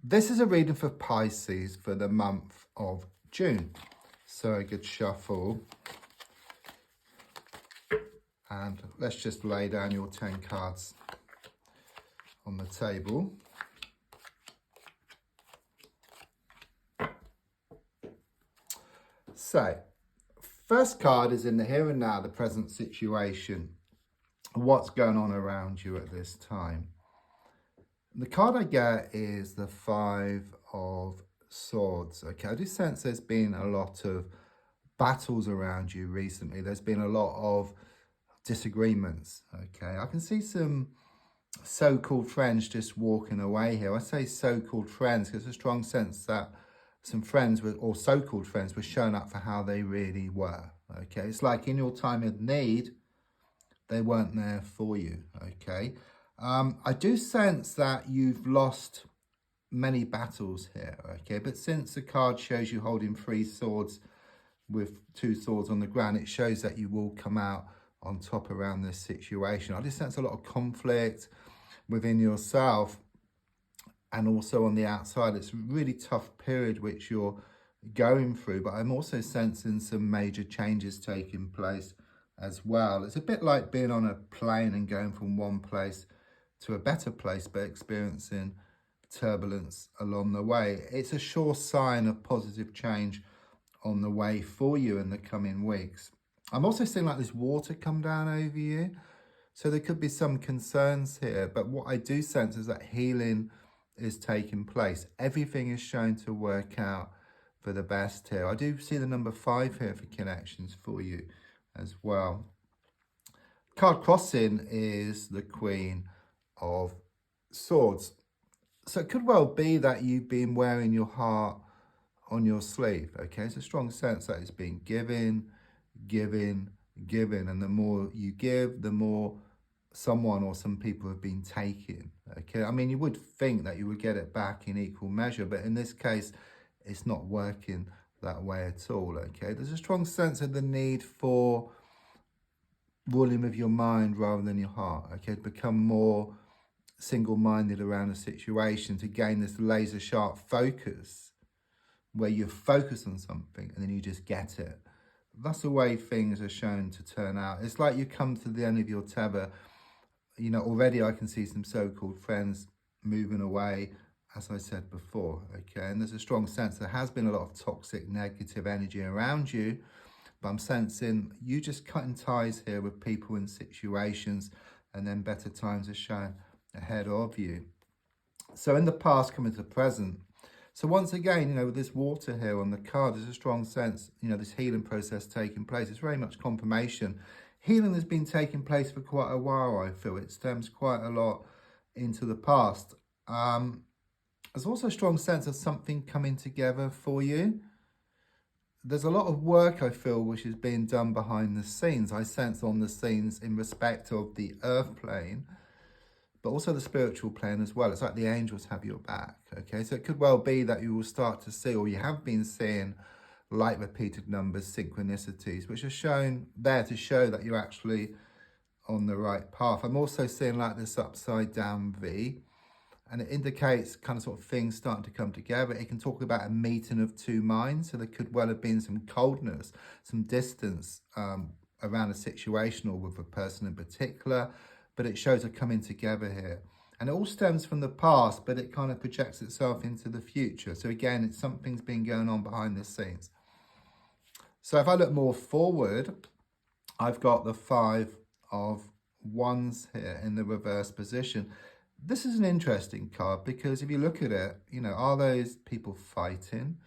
This is a reading for Pisces for the month of June. So a good shuffle. And let's just lay down your 10 cards on the table. So, first card is in the here and now, the present situation. What's going on around you at this time? The card I get is the 5 of Swords. Okay, I do sense there's been a lot of battles around you recently. There's been a lot of disagreements. Okay, I can see some so-called friends just walking away here. I say so-called friends because there's a strong sense that some friends were, or so-called friends were showing up for how they really were. Okay, it's like in your time of need, they weren't there for you. Okay, I do sense that you've lost many battles here. Okay, but since the card shows you holding 3 swords with 2 swords on the ground, it shows that you will come out on top around this situation. I just sense a lot of conflict within yourself and also on the outside. It's a really tough period which you're going through, but I'm also sensing some major changes taking place as well. It's a bit like being on a plane and going from one place to a better place, but experiencing turbulence along the way. It's a sure sign of positive change on the way for you in the coming weeks. I'm also seeing like this water come down over you. So there could be some concerns here, but what I do sense is that healing is taking place. Everything is shown to work out for the best here. I do see the number 5 here for connections for you as well. Card crossing is the Queen of Swords. So it could well be that you've been wearing your heart on your sleeve. Okay, it's a strong sense that it's been given, and the more you give, the more someone or some people have been taking. Okay, I mean, you would think that you would get it back in equal measure, but in this case, it's not working that way at all. Okay, there's a strong sense of the need for ruling with your mind rather than your heart. Okay, become more single-minded around a situation to gain this laser sharp focus where you focus on something and then you just get it. That's the way things are shown to turn out. It's like you come to the end of your tether. You know, already I can see some so-called friends moving away, as I said before. Okay, and there's a strong sense there has been a lot of toxic, negative energy around you, but I'm sensing you just cutting ties here with people and situations, and then better times are shown ahead of you. So in the past coming to the present. So once again, you know, with this water here on the card, there's a strong sense, you know, this healing process taking place. It's very much confirmation. Healing has been taking place for quite a while, I feel. It stems quite a lot into the past. There's also a strong sense of something coming together for you. There's a lot of work, I feel, which is being done behind the scenes. I sense on the scenes in respect of the earth plane, but also the spiritual plane as well. It's like the angels have your back, okay? So it could well be that you will start to see, or you have been seeing, like repeated numbers, synchronicities, which are shown there to show that you're actually on the right path. I'm also seeing like this upside down V, and it indicates kind of sort of things starting to come together. It can talk about a meeting of 2 minds, so there could well have been some coldness, some distance around a situation or with a person in particular, but it shows a coming together here. And it all stems from the past, but it kind of projects itself into the future. So again, it's something's been going on behind the scenes. So if I look more forward, I've got the 5 of Wands here in the reverse position. This is an interesting card because if you look at it, you know, are those people fighting?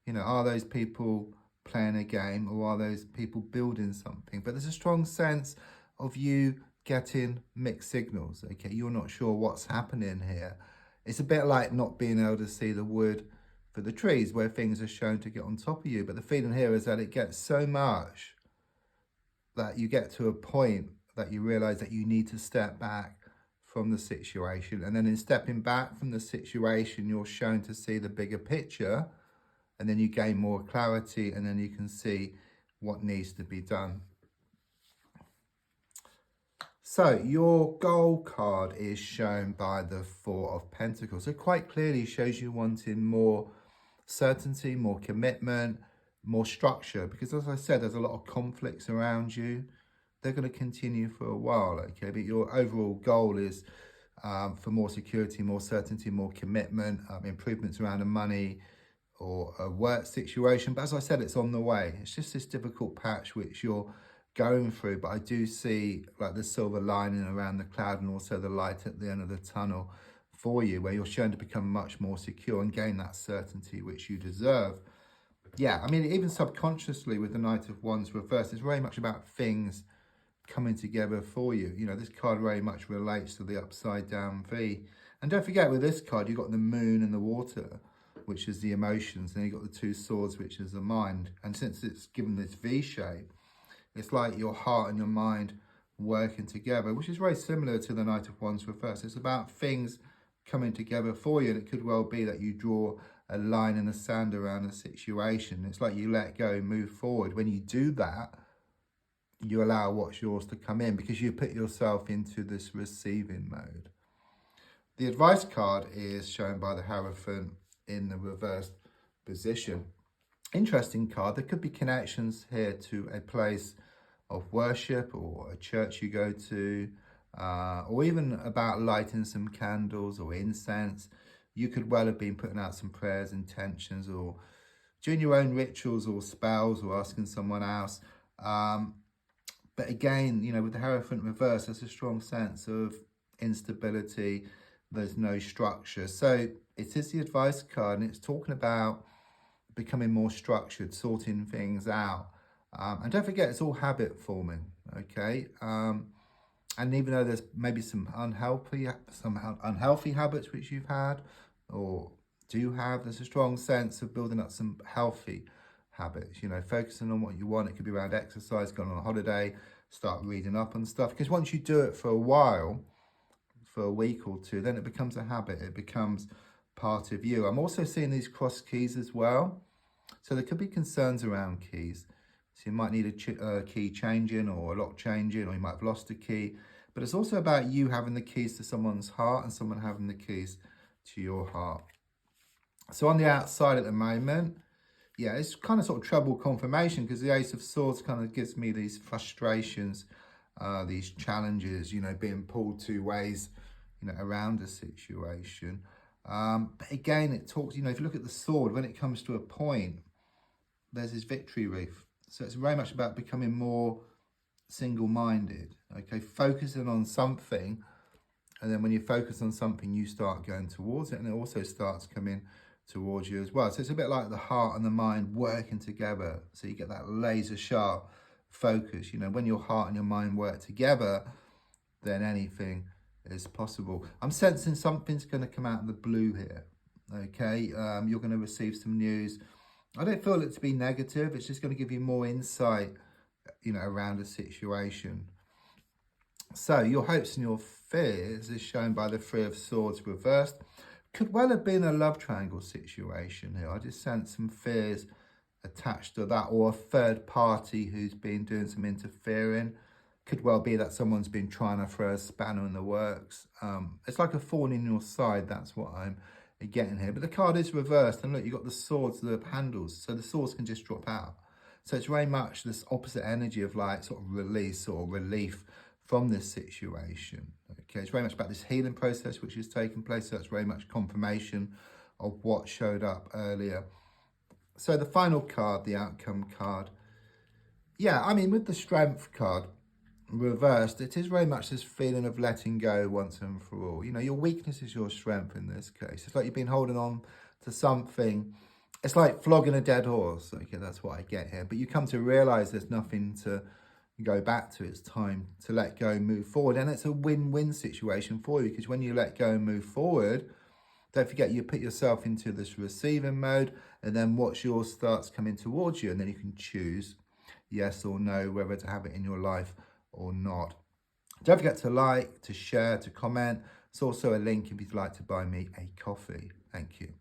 You know, are those people playing a game, or are those people building something? But there's a strong sense of you getting mixed signals. Okay, you're not sure what's happening here. It's a bit like not being able to see the wood for the trees where things are shown to get on top of you. But the feeling here is that it gets so much that you get to a point that you realize that you need to step back from the situation. And then in stepping back from the situation, you're shown to see the bigger picture, and then you gain more clarity, and then you can see what needs to be done. So your goal card is shown by the Four of Pentacles. So quite clearly shows you wanting more certainty, more commitment, more structure. Because as I said, there's a lot of conflicts around you. They're going to continue for a while, okay? But your overall goal is for more security, more certainty, more commitment, improvements around the money or a work situation. But as I said, it's on the way. It's just this difficult patch which you're going through. But I do see like the silver lining around the cloud and also the light at the end of the tunnel for you, where you're shown to become much more secure and gain that certainty which you deserve. Yeah, I mean, even subconsciously with the Knight of Wands reversed, it's very much about things coming together for you. You know, this card very much relates to the upside down V. And don't forget, with this card, you've got the moon and the water, which is the emotions. And you've got the two swords, which is the mind. And since it's given this V shape, it's like your heart and your mind working together, which is very similar to the Knight of Wands reverse. It's about things coming together for you. And it could well be that you draw a line in the sand around a situation. It's like you let go, move forward. When you do that, you allow what's yours to come in because you put yourself into this receiving mode. The advice card is shown by the Hierophant in the reversed position. Interesting card. There could be connections here to a place of worship or a church you go to, or even about lighting some candles or incense. You could well have been putting out some prayers, intentions, or doing your own rituals or spells or asking someone else. But again, you know, with the Hierophant reverse, there's a strong sense of instability. There's no structure. So it is the advice card, and it's talking about becoming more structured, sorting things out. And don't forget, it's all habit forming, okay? And even though there's maybe some unhealthy habits which you've had or do have, there's a strong sense of building up some healthy habits, you know, focusing on what you want. It could be around exercise, going on a holiday, start reading up on stuff. Because once you do it for a while, for a week or two, then it becomes a habit. It becomes part of you. I'm also seeing these cross keys as well. So there could be concerns around keys. So you might need a key changing or a lock changing, or you might have lost a key. But it's also about you having the keys to someone's heart and someone having the keys to your heart. So on the outside at the moment, yeah, it's kind of sort of trouble confirmation, because the Ace of Swords kind of gives me these frustrations, these challenges, you know, being pulled two ways, you know, around a situation. But again, it talks, you know, if you look at the sword, when it comes to a point, there's this victory wreath. So it's very much about becoming more single-minded, okay, focusing on something. And then when you focus on something, you start going towards it, and it also starts coming towards you as well. So it's a bit like the heart and the mind working together. So you get that laser sharp focus. You know, when your heart and your mind work together, then anything is possible. I'm sensing something's going to come out of the blue here. Okay, you're going to receive some news. I don't feel it to be negative. It's just going to give you more insight, you know, around a situation. So your hopes and your fears is shown by the Three of Swords reversed. Could well have been a love triangle situation here. I just sense some fears attached to that, or a third party who's been doing some interfering. Could well be that someone's been trying to throw a spanner in the works. It's like a thorn in your side. That's what I'm getting here. But the card is reversed, and look, you've got the swords, the handles, so the swords can just drop out. So it's very much this opposite energy of like sort of release or relief from this situation. Okay, it's very much about this healing process which is taking place. So it's very much confirmation of what showed up earlier. So the final card, the outcome card. Yeah, I mean, with the Strength card reversed, it is very much this feeling of letting go once and for all. You know, your weakness is your strength in this case. It's like you've been holding on to something. It's like flogging a dead horse. Okay, that's what I get here. But you come to realize there's nothing to go back to. It's time to let go and move forward. And it's a win-win situation for you, because when you let go and move forward, don't forget, you put yourself into this receiving mode, and then what's yours starts coming towards you, and then you can choose yes or no, whether to have it in your life or not. Don't forget to like, to share, to comment. It's also a link if you'd like to buy me a coffee. Thank you.